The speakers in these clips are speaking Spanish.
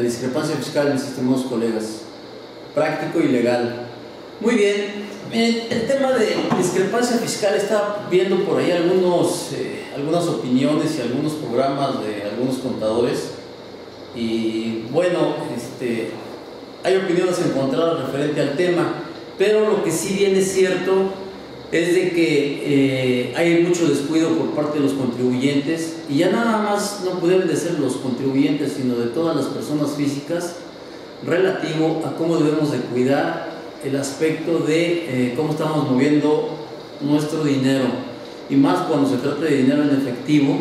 la discrepancia fiscal, mis estimados colegas, práctico y legal. Muy bien, el tema de discrepancia fiscal, está viendo por ahí algunas opiniones y algunos programas de algunos contadores, y bueno, hay opiniones encontradas referente al tema, pero lo que sí bien es cierto es de que hay mucho descuido por parte de los contribuyentes, y ya nada más no pueden de ser los contribuyentes, sino de todas las personas físicas, relativo a cómo debemos de cuidar el aspecto de cómo estamos moviendo nuestro dinero, y más cuando se trata de dinero en efectivo,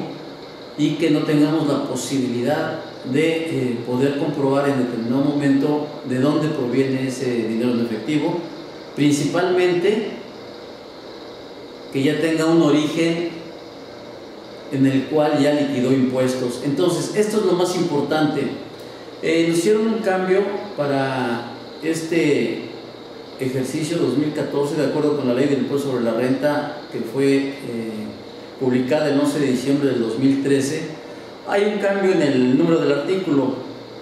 y que no tengamos la posibilidad de poder comprobar en determinado momento de dónde proviene ese dinero en efectivo, principalmente que ya tenga un origen en el cual ya liquidó impuestos. Entonces, esto es lo más importante. Nos hicieron un cambio para este ejercicio 2014, de acuerdo con la ley del impuesto sobre la renta, que fue publicada el 11 de diciembre del 2013. Hay un cambio en el número del artículo.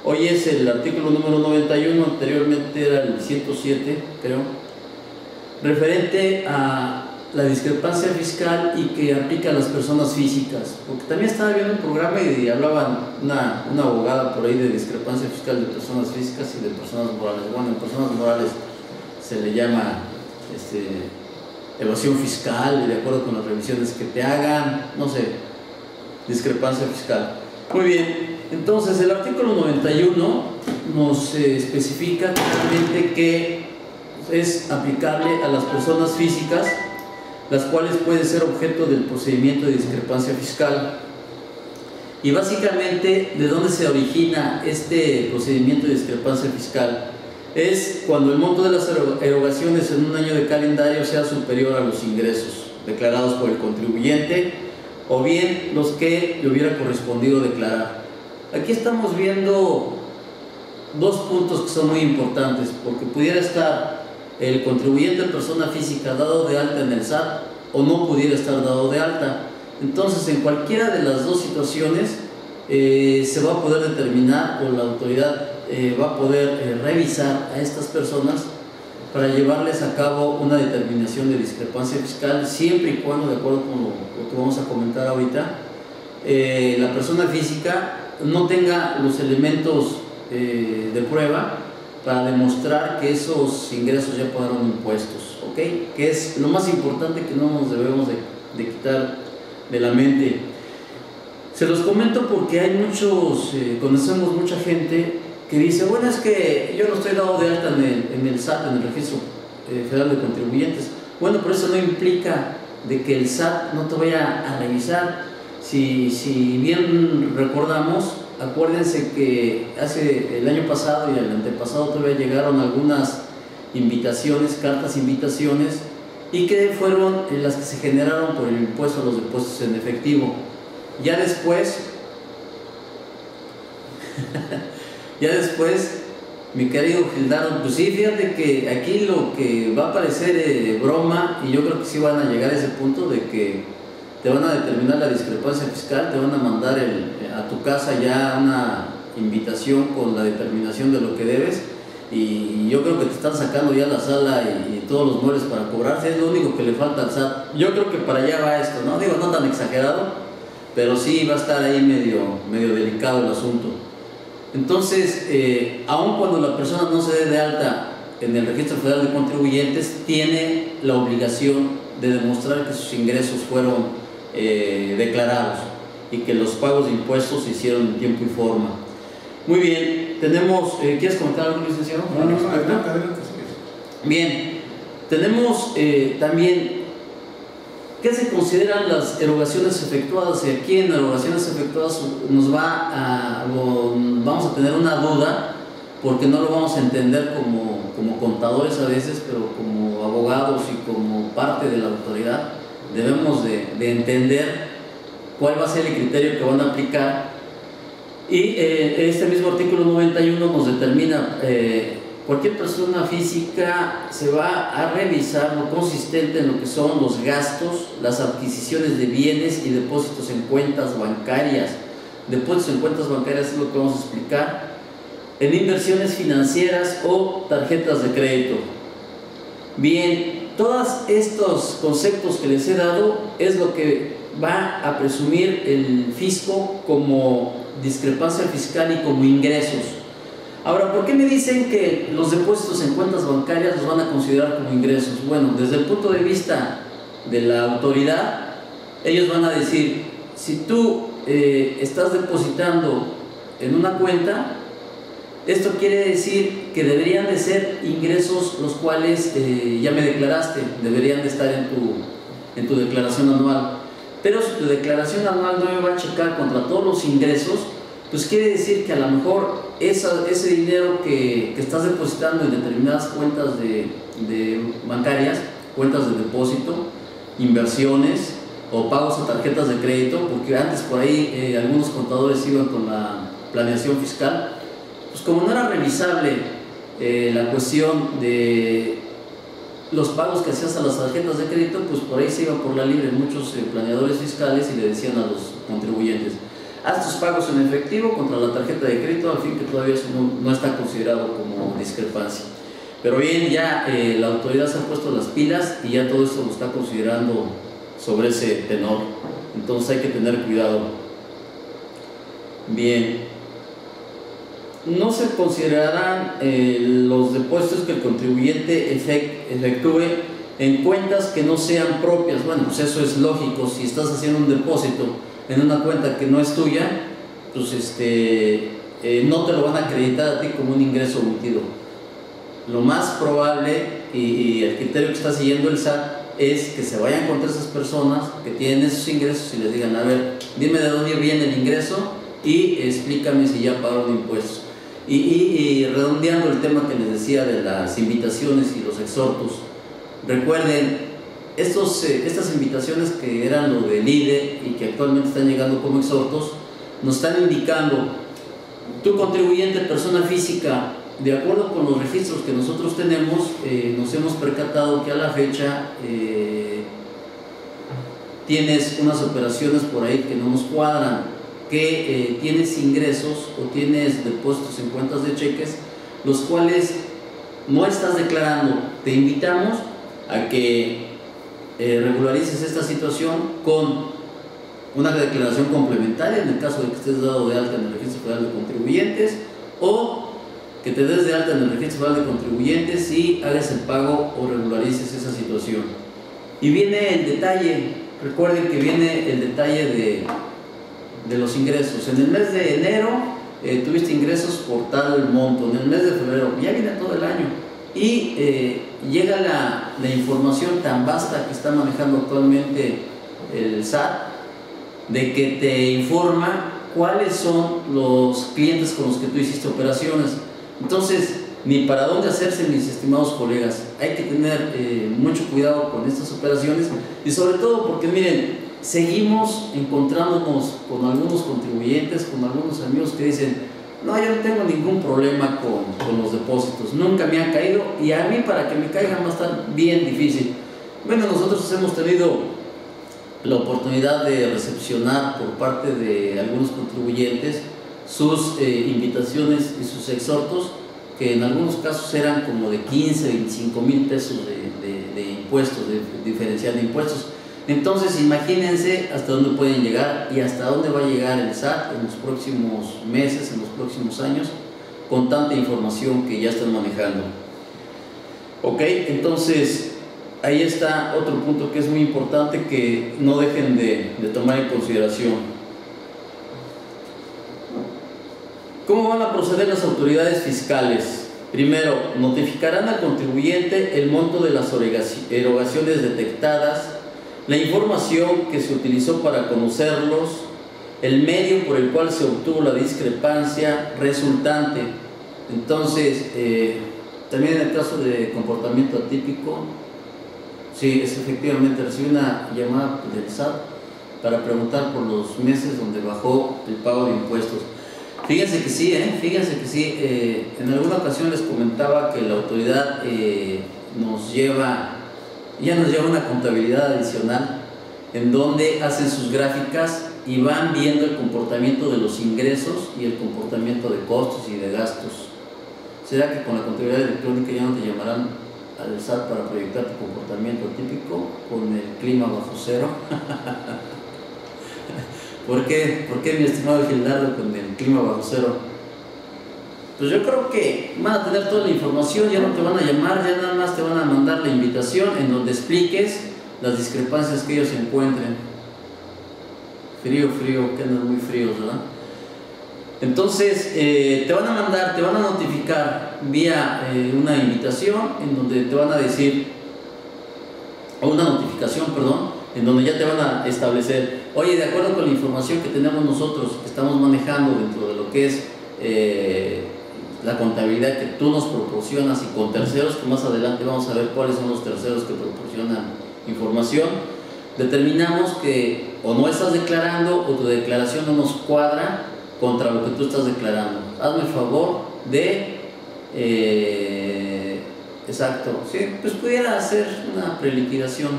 Hoy es el artículo número 91, anteriormente era el 107, creo, referente a la discrepancia fiscal y que aplica a las personas físicas. Porque también estaba viendo un programa y hablaban una abogada por ahí de discrepancia fiscal de personas físicas y de personas morales. Bueno, en personas morales se le llama evasión fiscal, y de acuerdo con las revisiones que te hagan, no sé, discrepancia fiscal. Muy bien, entonces el artículo 91 nos especifica claramente que es aplicable a las personas físicas, las cuales pueden ser objeto del procedimiento de discrepancia fiscal. Y básicamente, ¿de dónde se origina este procedimiento de discrepancia fiscal? Es cuando el monto de las erogaciones en un año de calendario sea superior a los ingresos declarados por el contribuyente, o bien los que le hubiera correspondido declarar. Aquí estamos viendo dos puntos que son muy importantes, porque pudiera estar el contribuyente persona física dado de alta en el SAT, o no pudiera estar dado de alta. Entonces, en cualquiera de las dos situaciones se va a poder determinar, o la autoridad va a poder revisar a estas personas para llevarles a cabo una determinación de discrepancia fiscal, siempre y cuando, de acuerdo con lo que vamos a comentar ahorita, la persona física no tenga los elementos de prueba para demostrar que esos ingresos ya pagaron impuestos, ¿ok? Que es lo más importante, que no nos debemos de quitar de la mente. Se los comento porque hay conocemos mucha gente que dice, bueno, es que yo no estoy dado de alta en el SAT, en el Registro Federal de Contribuyentes. Bueno, pero eso no implica de que el SAT no te vaya a revisar. Si bien recordamos, acuérdense que el año pasado y el antepasado todavía llegaron algunas cartas invitaciones, y que fueron las que se generaron por el impuesto a los depósitos en efectivo. Ya después, mi querido Gildardo, pues sí, fíjate que aquí lo que va a parecer broma, y yo creo que sí van a llegar a ese punto de que te van a determinar la discrepancia fiscal, te van a mandar a tu casa ya una invitación con la determinación de lo que debes, y yo creo que te están sacando ya la sala y todos los muebles para cobrarse. Es lo único que le falta al SAT. Yo creo que para allá va esto, ¿no? Digo, no tan exagerado, pero sí va a estar ahí medio delicado el asunto. Entonces, aun cuando la persona no se dé de alta en el Registro Federal de Contribuyentes, tiene la obligación de demostrar que sus ingresos fueron declarados y que los pagos de impuestos se hicieron en tiempo y forma. Muy bien, ¿quieres comentar algo, licenciado? No, adelante. Bien, tenemos también ¿qué se consideran las erogaciones efectuadas? Y aquí en erogaciones efectuadas vamos a tener una duda, porque no lo vamos a entender como contadores a veces, pero como abogados y como parte de la autoridad debemos de entender cuál va a ser el criterio que van a aplicar. Y este mismo artículo 91 nos determina cualquier persona física se va a revisar lo consistente en lo que son los gastos, las adquisiciones de bienes y depósitos en cuentas bancarias. Depósitos en cuentas bancarias es lo que vamos a explicar. en inversiones financieras o tarjetas de crédito. Bien, todos estos conceptos que les he dado es lo que va a presumir el fisco como discrepancia fiscal y como ingresos. Ahora, ¿por qué me dicen que los depósitos en cuentas bancarias los van a considerar como ingresos? Bueno, desde el punto de vista de la autoridad, ellos van a decir, si tú estás depositando en una cuenta, esto quiere decir que deberían de ser ingresos los cuales ya me declaraste, deberían de estar en tu declaración anual. Pero si tu declaración anual no me va a checar contra todos los ingresos, pues quiere decir que a lo mejor ese dinero que estás depositando en determinadas cuentas de bancarias, cuentas de depósito, inversiones o pagos a tarjetas de crédito, porque antes por ahí algunos contadores iban con la planeación fiscal, pues como no era revisable la cuestión de los pagos que hacías a las tarjetas de crédito, pues por ahí se iban por la libre muchos planeadores fiscales y le decían a los contribuyentes, haz tus pagos en efectivo contra la tarjeta de crédito, al fin que todavía eso no está considerado como discrepancia. Pero bien, ya la autoridad se ha puesto las pilas y ya todo esto lo está considerando sobre ese tenor, entonces hay que tener cuidado. Bien, no se considerarán los depósitos que el contribuyente efectúe en cuentas que no sean propias. Bueno, pues eso es lógico. Si estás haciendo un depósito en una cuenta que no es tuya, pues no te lo van a acreditar a ti como un ingreso omitido. Lo más probable y el criterio que está siguiendo el SAT es que se vayan contra esas personas que tienen esos ingresos y les digan, a ver, dime de dónde viene el ingreso y explícame si ya pagaron impuestos. Y redondeando el tema que les decía de las invitaciones y los exhortos, recuerden, estas invitaciones que eran lo del IDE y que actualmente están llegando como exhortos, nos están indicando, tu contribuyente, persona física, de acuerdo con los registros que nosotros tenemos, nos hemos percatado que a la fecha tienes unas operaciones por ahí que no nos cuadran, que tienes ingresos o tienes depósitos en cuentas de cheques, los cuales no estás declarando. Te invitamos a que regularices esta situación con una declaración complementaria en el caso de que estés dado de alta en el Registro Federal de Contribuyentes, o que te des de alta en el Registro Federal de Contribuyentes y hagas el pago o regularices esa situación. Y viene el detalle, recuerden que viene el detalle de los ingresos. En el mes de enero tuviste ingresos por tal monto, en el mes de febrero, ya viene todo el año y llega la información tan vasta que está manejando actualmente el SAT, de que te informa cuáles son los clientes con los que tú hiciste operaciones. Entonces, ni para dónde hacerse, mis estimados colegas, hay que tener mucho cuidado con estas operaciones y sobre todo porque miren, seguimos encontrándonos con algunos contribuyentes, con algunos amigos que dicen, no, yo no tengo ningún problema con los depósitos, nunca me han caído y a mí para que me caigan va a estar bien difícil. Bueno, nosotros hemos tenido la oportunidad de recepcionar por parte de algunos contribuyentes sus invitaciones y sus exhortos, que en algunos casos eran como de 15, 25 mil pesos de impuestos, de diferencial de impuestos. Entonces imagínense hasta dónde pueden llegar y hasta dónde va a llegar el SAT en los próximos meses, en los próximos años, con tanta información que ya están manejando. Ok, entonces ahí está otro punto que es muy importante que no dejen de tomar en consideración. ¿Cómo van a proceder las autoridades fiscales? Primero, notificarán al contribuyente el monto de las erogaciones detectadas, la información que se utilizó para conocerlos, el medio por el cual se obtuvo la discrepancia resultante. Entonces, también en el caso de comportamiento atípico, sí, es efectivamente recibí una llamada del SAT para preguntar por los meses donde bajó el pago de impuestos. Fíjense que sí, en alguna ocasión les comentaba que la autoridad ya nos lleva una contabilidad adicional. en donde hacen sus gráficas y van viendo el comportamiento de los ingresos y el comportamiento de costos y de gastos. ¿Será que con la contabilidad electrónica ya no te llamarán al SAT para proyectar tu comportamiento típico con el clima bajo cero? ¿Por qué, mi estimado Gildardo, con el clima bajo cero? Pues yo creo que van a tener toda la información, ya no te van a llamar, ya nada más te van a mandar la invitación en donde expliques las discrepancias que ellos encuentren. Frío, que andan muy fríos, ¿verdad? Entonces, te van a mandar, te van a notificar vía una invitación en donde te van a decir, o una notificación, perdón, en donde ya te van a establecer, oye, de acuerdo con la información que tenemos nosotros, que estamos manejando dentro de lo que es la contabilidad que tú nos proporcionas y con terceros, que más adelante vamos a ver cuáles son los terceros que proporcionan información, determinamos que o no estás declarando o tu declaración no nos cuadra contra lo que tú estás declarando. Hazme el favor de exacto, sí, pues pudiera hacer una preliquidación,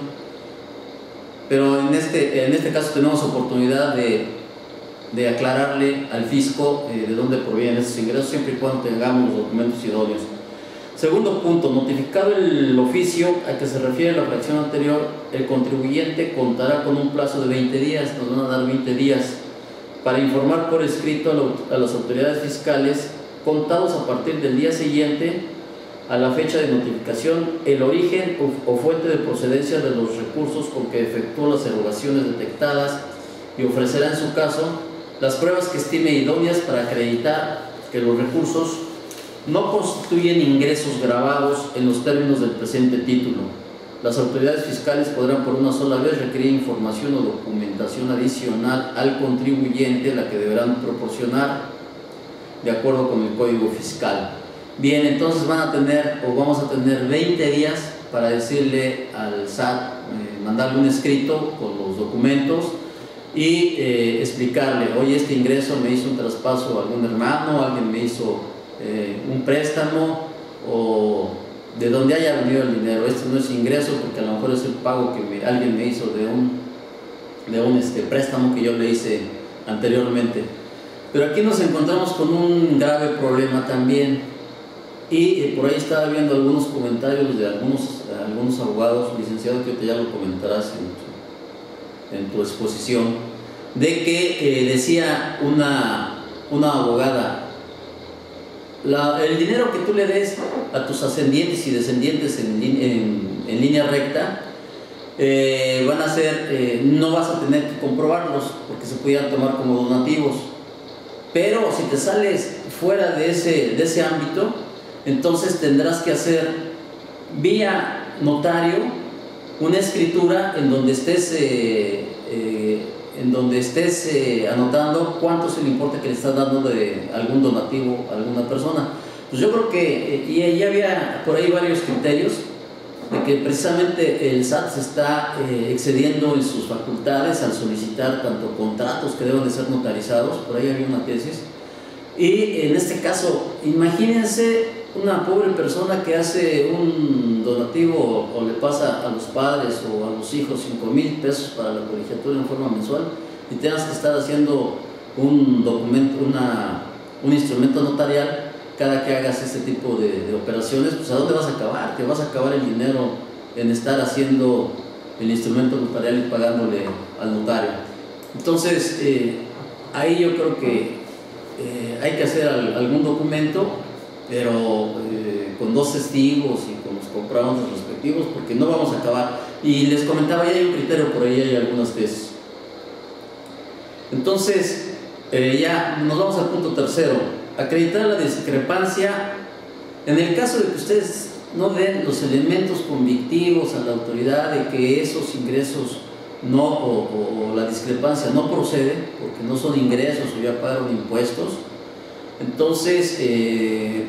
pero en este caso tenemos oportunidad de aclararle al fisco de dónde provienen esos ingresos, siempre y cuando tengamos los documentos idóneos. Segundo punto, notificado el oficio a que se refiere la fracción anterior, el contribuyente contará con un plazo de 20 días, nos van a dar 20 días, para informar por escrito a las autoridades fiscales, contados a partir del día siguiente a la fecha de notificación, el origen o fuente de procedencia de los recursos con que efectuó las erogaciones detectadas y ofrecerá en su caso las pruebas que estime idóneas para acreditar que los recursos no constituyen ingresos gravados en los términos del presente título. Las autoridades fiscales podrán por una sola vez requerir información o documentación adicional al contribuyente, la que deberán proporcionar de acuerdo con el Código Fiscal. Bien, entonces vamos a tener 20 días para decirle al SAT, mandarle un escrito con los documentos y explicarle, oye, este ingreso me hizo un traspaso a algún hermano, alguien me hizo un préstamo, o de donde haya venido el dinero. Esto no es ingreso porque a lo mejor es el pago que alguien me hizo de un préstamo que yo le hice anteriormente. Pero aquí nos encontramos con un grave problema también, y por ahí estaba viendo algunos comentarios de algunos abogados, licenciados, que ya lo comentarás en tu exposición, de que decía una abogada, el dinero que tú le des a tus ascendientes y descendientes en línea recta van a ser, no vas a tener que comprobarlos porque se pudieran tomar como donativos, pero si te sales fuera de ese ámbito, entonces tendrás que hacer vía notario una escritura en donde estés anotando cuánto es el importe que le estás dando de algún donativo a alguna persona. Pues yo creo que y ya había por ahí varios criterios de que precisamente el SAT se está excediendo en sus facultades al solicitar tanto contratos que deben de ser notarizados, por ahí había una tesis, y en este caso, imagínense una pobre persona que hace un donativo o le pasa a los padres o a los hijos 5,000 pesos para la colegiatura en forma mensual y tengas que estar haciendo un documento, un instrumento notarial cada que hagas este tipo de operaciones. Pues ¿a dónde vas a acabar? Que vas a acabar el dinero en estar haciendo el instrumento notarial y pagándole al notario. Entonces ahí yo creo que hay que hacer algún documento, pero con 2 testigos y con los comprobantes respectivos, porque no vamos a acabar. Y les comentaba, ya hay un criterio, por ahí hay algunas tesis. Entonces ya nos vamos al punto tercero, acreditar la discrepancia. En el caso de que ustedes no den los elementos convictivos a la autoridad de que esos ingresos no, o la discrepancia no procede, porque no son ingresos o ya pagaron impuestos, entonces,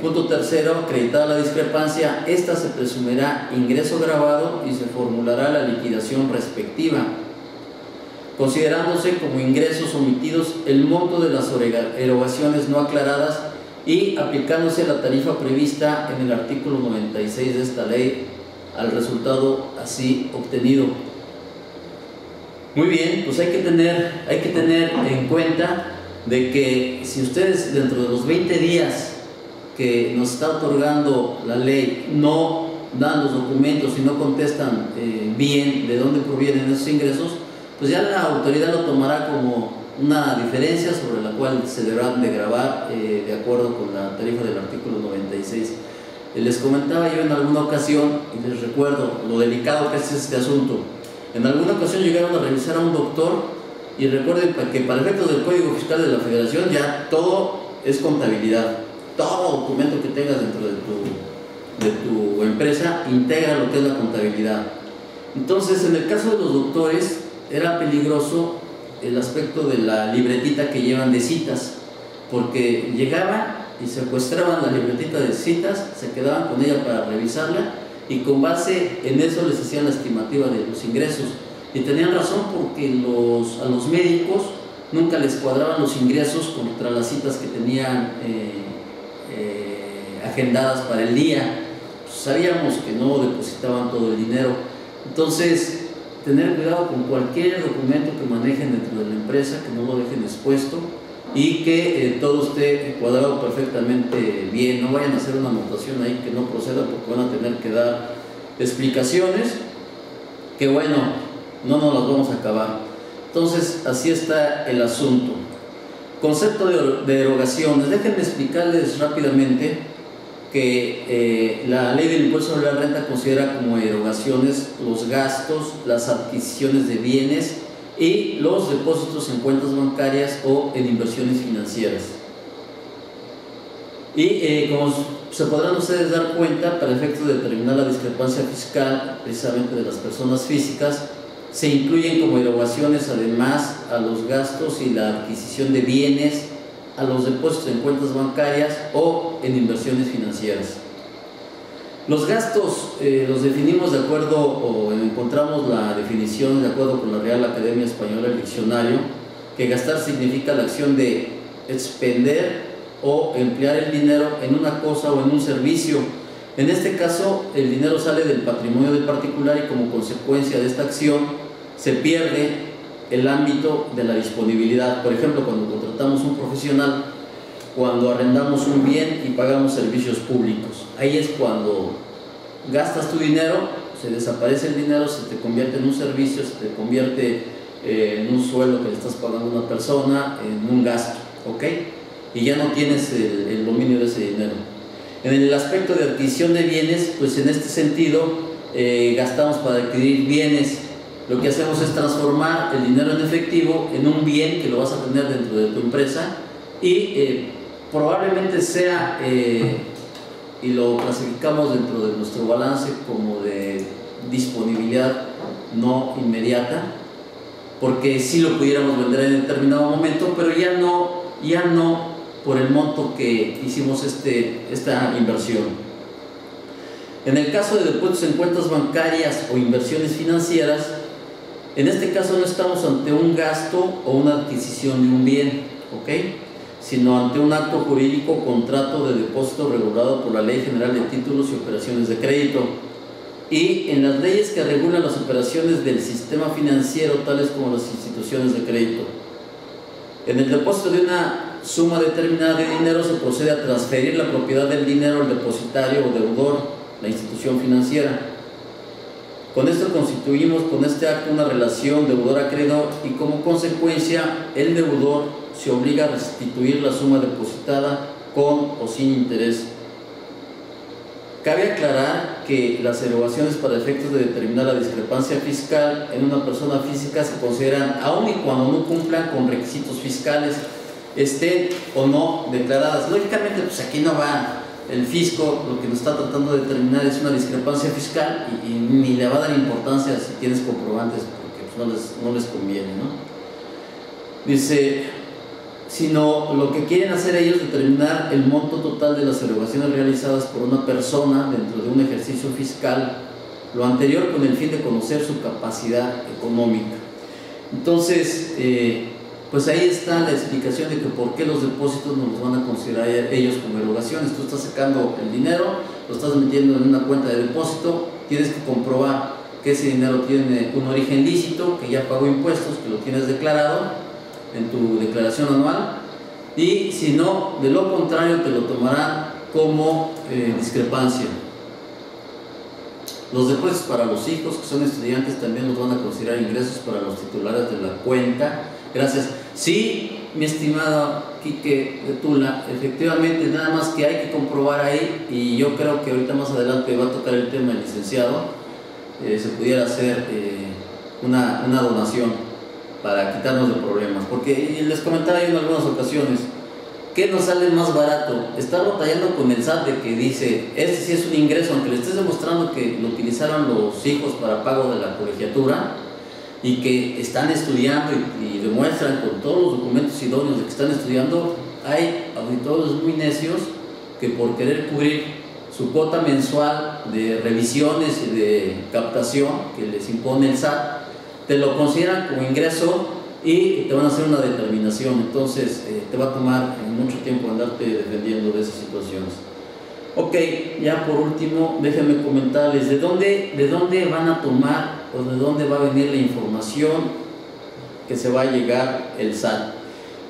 punto tercero, acreditada la discrepancia, esta se presumirá ingreso grabado y se formulará la liquidación respectiva, considerándose como ingresos omitidos el monto de las erogaciones no aclaradas y aplicándose la tarifa prevista en el artículo 96 de esta ley al resultado así obtenido. Muy bien, pues hay que tener en cuenta de que si ustedes dentro de los 20 días que nos está otorgando la ley no dan los documentos y no contestan bien de dónde provienen esos ingresos, pues ya la autoridad lo tomará como una diferencia sobre la cual se deberán de gravar de acuerdo con la tarifa del artículo 96. Les comentaba yo en alguna ocasión, y les recuerdo lo delicado que es este asunto. En alguna ocasión llegaron a revisar a un doctor y recuerden que para efectos del Código Fiscal de la Federación ya todo es contabilidad. Todo documento que tengas dentro de tu empresa integra lo que es la contabilidad. Entonces, en el caso de los doctores, era peligroso el aspecto de la libretita que llevan de citas, porque llegaban y secuestraban la libretita de citas, se quedaban con ella para revisarla y con base en eso les hacían la estimativa de los ingresos. Y tenían razón, porque a los médicos nunca les cuadraban los ingresos contra las citas que tenían agendadas para el día. Pues sabíamos que no depositaban todo el dinero. Entonces, tener cuidado con cualquier documento que manejen dentro de la empresa, que no lo dejen expuesto y que todo esté cuadrado perfectamente bien. No vayan a hacer una anotación ahí que no proceda, porque van a tener que dar explicaciones que, bueno, no nos las vamos a acabar. Entonces, así está el asunto. Concepto de erogaciones. Déjenme explicarles rápidamente que la ley del impuesto sobre la renta considera como erogaciones los gastos, las adquisiciones de bienes y los depósitos en cuentas bancarias o en inversiones financieras. Y como se podrán ustedes dar cuenta, para efectos de determinar la discrepancia fiscal precisamente de las personas físicas, se incluyen como erogaciones además a los gastos y la adquisición de bienes, a los depósitos en cuentas bancarias o en inversiones financieras. Los gastos los definimos de acuerdo, o encontramos la definición de acuerdo con la Real Academia Española del Diccionario, que gastar significa la acción de expender o emplear el dinero en una cosa o en un servicio. En este caso, el dinero sale del patrimonio del particular y como consecuencia de esta acción se pierde el ámbito de la disponibilidad. Por ejemplo, cuando contratamos un profesional, cuando arrendamos un bien y pagamos servicios públicos, ahí es cuando gastas tu dinero, se desaparece el dinero, se te convierte en un servicio, se te convierte en un sueldo que le estás pagando a una persona, en un gasto, ¿ok? Y ya no tienes el dominio de ese dinero. En el aspecto de adquisición de bienes, pues en este sentido gastamos para adquirir bienes. Lo que hacemos es transformar el dinero en efectivo en un bien que lo vas a tener dentro de tu empresa y probablemente sea, y lo clasificamos dentro de nuestro balance como de disponibilidad no inmediata, porque sí lo pudiéramos vender en determinado momento, pero ya no por el monto que hicimos esta inversión. En el caso de depósitos en cuentas bancarias o inversiones financieras, en este caso no estamos ante un gasto o una adquisición de un bien, ¿ok?, sino ante un acto jurídico o contrato de depósito regulado por la Ley General de Títulos y Operaciones de Crédito. Y en las leyes que regulan las operaciones del sistema financiero, tales como las instituciones de crédito. En el depósito de una suma determinada de dinero se procede a transferir la propiedad del dinero al depositario o deudor, la institución financiera. Con esto constituimos con este acto una relación deudor-acreedor y como consecuencia el deudor se obliga a restituir la suma depositada con o sin interés. Cabe aclarar que las erogaciones para efectos de determinar la discrepancia fiscal en una persona física se consideran aun y cuando no cumplan con requisitos fiscales, estén o no declaradas. Lógicamente, pues aquí no va el fisco, lo que nos está tratando de determinar es una discrepancia fiscal y ni le va a dar importancia si tienes comprobantes, porque pues no les conviene, ¿no? Dice, sino lo que quieren hacer ellos es determinar el monto total de las erogaciones realizadas por una persona dentro de un ejercicio fiscal, lo anterior con el fin de conocer su capacidad económica. Entonces, pues ahí está la explicación de que por qué los depósitos no los van a considerar ellos como erogaciones. Tú estás sacando el dinero, lo estás metiendo en una cuenta de depósito, tienes que comprobar que ese dinero tiene un origen lícito, que ya pagó impuestos, que lo tienes declarado en tu declaración anual, y si no, de lo contrario te lo tomarán como discrepancia. Los depósitos para los hijos que son estudiantes también los van a considerar ingresos para los titulares de la cuenta. Gracias. Sí, mi estimado Quique de Tula, efectivamente, nada más que hay que comprobar ahí, y yo creo que ahorita más adelante va a tocar el tema del licenciado, se pudiera hacer una donación para quitarnos de problemas, porque les comentaba yo en algunas ocasiones, ¿qué nos sale más barato? Estar batallando con el SAT de que dice, este sí es un ingreso, aunque le estés demostrando que lo utilizaron los hijos para pago de la colegiatura, y que están estudiando y demuestran con todos los documentos idóneos de que están estudiando. Hay auditores muy necios que por querer cubrir su cuota mensual de revisiones y de captación que les impone el SAT, te lo consideran como ingreso y te van a hacer una determinación. Entonces te va a tomar mucho tiempo andarte defendiendo de esas situaciones. Ok, ya por último, déjenme comentarles de dónde van a tomar o de dónde va a venir la información que se va a llegar el SAT.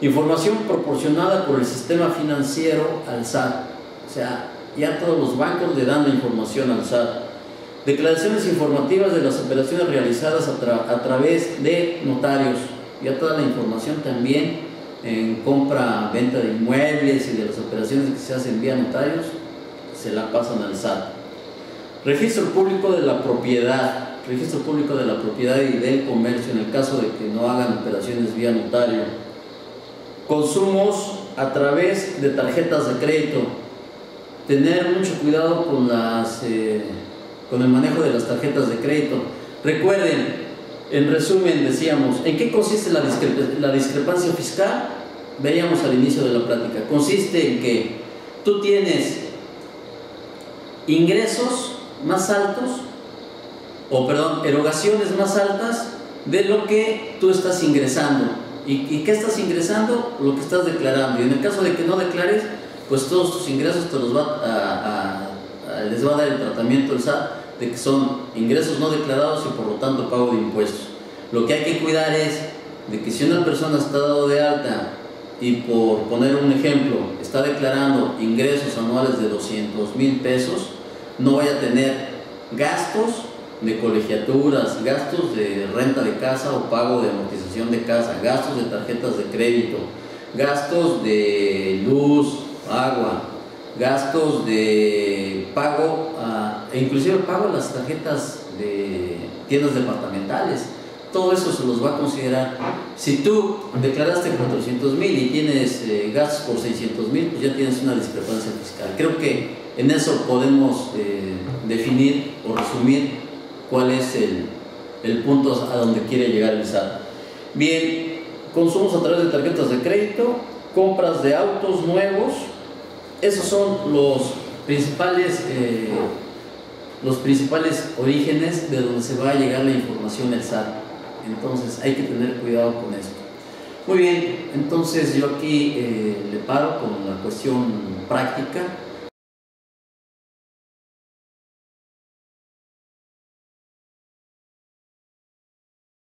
Información proporcionada por el sistema financiero al SAT. O sea, ya todos los bancos le dan la información al SAT. Declaraciones informativas de las operaciones realizadas a través de notarios. Ya toda la información también en compra, venta de inmuebles y de las operaciones que se hacen vía notarios se la pasan al SAT. Registro público de la propiedad. Registro público de la propiedad y del comercio en el caso de que no hagan operaciones vía notario. Consumos a través de tarjetas de crédito. Tener mucho cuidado con el manejo de las tarjetas de crédito. Recuerden, en resumen decíamos, ¿en qué consiste la discrepancia fiscal? Veíamos al inicio de la plática. Consiste en que tú tienes ingresos más altos, erogaciones más altas de lo que tú estás ingresando. ¿Y qué estás ingresando? Lo que estás declarando. Y en el caso de que no declares, pues todos tus ingresos les va a dar el tratamiento del SAT de que son ingresos no declarados y por lo tanto pago de impuestos. Lo que hay que cuidar es de que si una persona está dado de alta y, por poner un ejemplo, está declarando ingresos anuales de 200,000 pesos, no vaya a tener gastos de colegiaturas, gastos de renta de casa o pago de amortización de casa, gastos de tarjetas de crédito, gastos de luz, agua, gastos de pago, inclusive pago a las tarjetas de tiendas departamentales. Todo eso se los va a considerar. Si tú declaraste 400,000 y tienes gastos por 600,000, pues ya tienes una discrepancia fiscal. Creo que en eso podemos definir o resumir cuál es el punto a donde quiere llegar el SAT. Bien, consumos a través de tarjetas de crédito, compras de autos nuevos. Esos son los principales orígenes de donde se va a llegar la información del SAT. Entonces hay que tener cuidado con esto. Muy bien, entonces yo aquí le paro con la cuestión práctica.